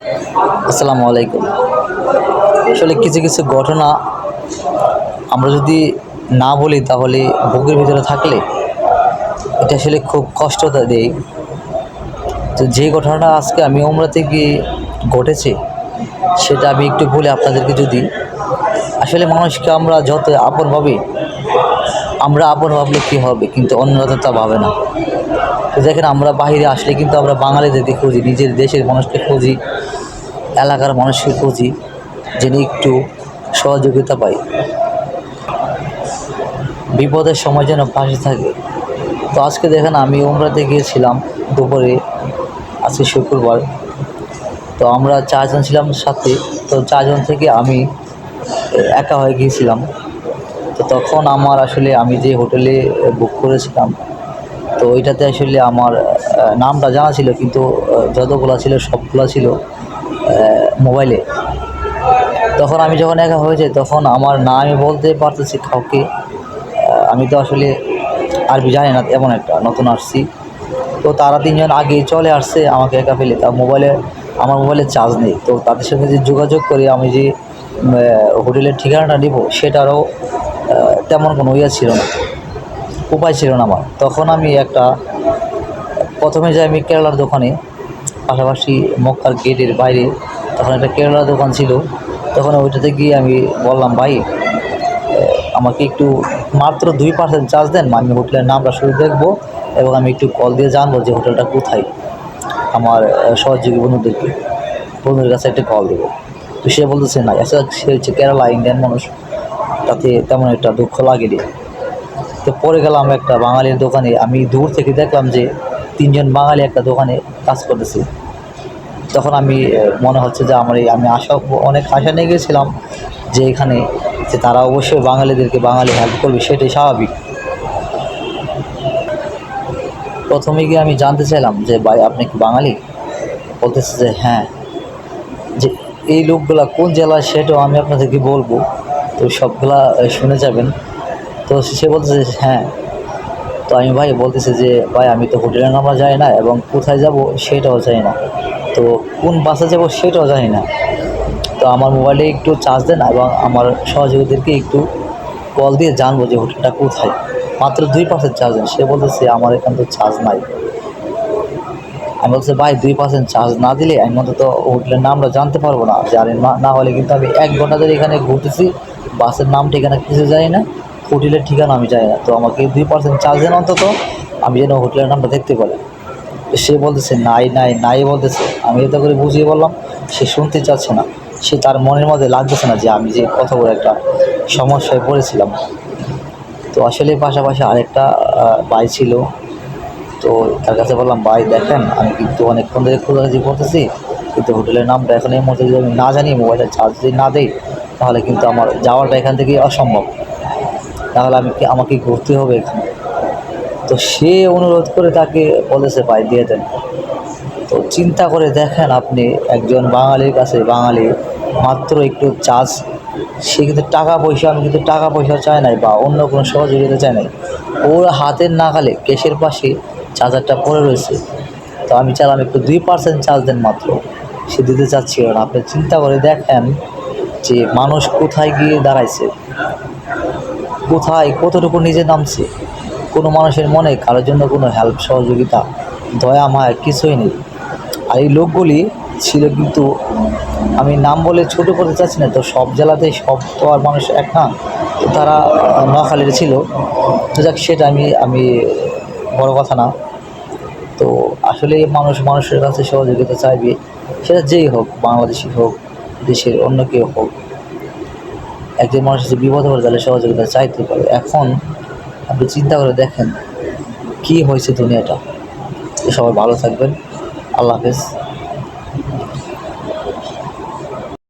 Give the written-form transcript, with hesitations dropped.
আসসালামু আলাইকুম। আসলে কিছু কিছু ঘটনা আমরা যদি না বলি তাহলে বুকের ভিতরে থাকলে এটা আসলে খুব কষ্টটা দেয়। তো যে ঘটনাটা আজকে আমি উমরাতে গিয়ে ঘটেছে সেটা আমি একটু বলে আপনাদেরকে যদি আসলে মানুষকে আমরা যত আপন ভাবি, আমরা আপন ভাবলে কী হবে, কিন্তু অন্যরা তো তা ভাবে না। তো দেখেন, আমরা বাহিরে আসলে কিন্তু আমরা বাঙালিদেরকে খুঁজি, নিজের দেশের মানুষকে খুঁজি, এলাকার মানুষকে খুঁজি, যেন একটু সহযোগিতা পাই, বিপদের সময় যেন পাশে থাকে। তো আজকে দেখেন, আমি উমরাতে গিয়েছিলাম দুপুরে, আজকে শুক্রবার। তো আমরা চারজন ছিলাম সাথে। তো চারজন থেকে আমি একা হয়ে গিয়েছিলাম। তো তখন আমার আসলে আমি যে হোটেলে বুক করেছিলাম, তো ওইটাতে আসলে আমার নামটা জানা ছিল, কিন্তু যতগুলো ছিল সবগুলো ছিল মোবাইলে। তখন আমি যখন একা হয়ে যাই, তখন আমার না আমি বলতে পারতেছি কাউকে। আমি তো আসলে আরবি জানি না, এমন একটা নতুন আসছি। তো তারা তিনজন আগেই চলে আসছে আমাকে একা ফেলে। তা আমার মোবাইলে চার্জ নেই। তো তাদের সঙ্গে যে যোগাযোগ করে আমি যে হোটেলের ঠিকানাটা নিব, সেটারও তেমন কোনো ছিল না, উপায় ছিল না আমার। তখন আমি প্রথমে যাই আমি কেরালার দোকানে, পাশাপাশি মক্কার গেটের বাইরে তখন একটা কেরালার দোকান ছিল। তখন ওইটাতে গিয়ে আমি বললাম, ভাই আমাকে একটু মাত্র 2% চার্জ দেন, আমি হোটেলের নামটা শুধু দেখবো এবং আমি একটু কল দিয়ে জানবো যে হোটেলটা কোথায়। আমার সহযোগী বন্ধুদের কাছে একটা কল দেবো। তো সে বলতেছে না, আচ্ছা সে হচ্ছে কেরালা, ইন্ডিয়ান মানুষ, তাতে তেমন একটা দুঃখ লাগেনি। তো পরে গেলাম একটা বাঙালির দোকানে। আমি দূর থেকে দেখলাম যে তিনজন বাঙালি একটা দোকানে কাজ করতেছে। তখন আমি মনে হচ্ছে যে আমি অনেক আশা নিয়ে গেছিলাম যে এখানে যে তারা অবশ্যই বাঙালিদেরকে বাঙালি হেল্প করবে, সেটাই স্বাভাবিক। প্রথমে গিয়ে আমি জানতে চাইলাম যে, ভাই আপনি কি বাঙালি? বলতেছে যে হ্যাঁ। যে এই লোকগুলা কোন জেলায় সেটাও আমি আপনাদেরকে বলবো, তো সবগুলা শুনে যাবেন। তো সে বলতেছে হ্যাঁ। তো আমি বলতেছি যে, ভাই আমি তো হোটেলের নাম্বার জানি না এবং কোথায় যাব সেটাও জানি না, তো কোন বাসে যাব সেটাও জানি না। তো আমার মোবাইলে একটু চার্জ দেন এবং আমার সহযোগীদেরকে একটু কল দিয়ে জানবো যে হোটেলটা কোথায়। মাত্র 2% চার্জ দেন। সে বলতেছে আমার এখানে তো চার্জ নাই। আমি বলছি, ভাই 2% চার্জ না দিলে আমি অন্তত হোটেলের নামটা জানতে পারবো না। জানি না হলে কিন্তু আমি 1 ঘন্টা ধরে এখানে ঘুরতেছি, বাসের নাম ঠিকানা কিছু জানি না, হোটেলের ঠিকানা আমি জানি না। তো আমাকে 2% চার্জ দেন অন্তত, আমি যেন হোটেলের নামটা দেখতে পারি। তো সে বলতেছে নাই নাই নাই বলতেছে। আমি এটা করে বুঝিয়ে বললাম, সে শুনতে চাচ্ছে না। সে তার মনের মধ্যে লাগতেছে না যে আমি যে কত বড় একটা সমস্যায় পড়েছিলাম। তো আসলে পাশাপাশি আরেকটা ভাই ছিল। তো তার কাছে বললাম, ভাই দেখেন আমি কিন্তু অনেকক্ষণ ধরে খোঁজাখুঁজি করতেছি, কিন্তু হোটেলের নামটা এখন এই মুহূর্তে যদি আমি না জানি, মোবাইলে চার্জ যদি না দেই, তাহলে কিন্তু আমার যাওয়াটা এখান থেকে অসম্ভব। তাহলে আমাকে ঘুরতে হবে এখানে। তো সে অনুরোধ করে তাকে বলেছে, ভাই দিয়ে দেন। তো চিন্তা করে দেখেন আপনি, একজন বাঙালির কাছে বাঙালি মাত্র একটু চার্জ, সে কিন্তু আমি কিন্তু টাকা পয়সা চাই নাই বা অন্য কোনো সহযোগিতা চাই নাই। ওর হাতের নাগালে কেশের পাশে চার্জারটা পড়ে রয়েছে। তো আমি চাইলাম একটু 2% চার্জ দেন মাত্র, সে দিতে চাচ্ছিল না। আপনি চিন্তা করে দেখেন যে মানুষ কোথায় গিয়ে দাঁড়াইছে, কোথায় কতটুকু নিজে নামছে। কোনো মানুষের মনে কারোর জন্য কোনো হেল্প, সহযোগিতা, দয়া মায়া কিছুই নেই। আর এই লোকগুলি ছিল কিন্তু, আমি নাম বলে ছোটো করতে চাচ্ছি না, তো সব জেলাতেই সব তো আর মানুষ এক না। তো তারা নোয়াখালীর ছিল। তো যাক, সেটা আমি বড় কথা না। তো আসলে মানুষ মানুষের কাছে সহযোগিতা চাইবে, সেটা যেই হোক, বাংলাদেশি হোক, দেশের অন্য কেউ হোক। একজন মানুষ যে বিপদে পড়ে তাহলে সহযোগিতা চাইতে পারে। এখন আপনি চিন্তা করে দেখেন কী হয়েছে দুনিয়াটা। সবাই ভালো থাকবেন। আল্লাহ হাফেজ।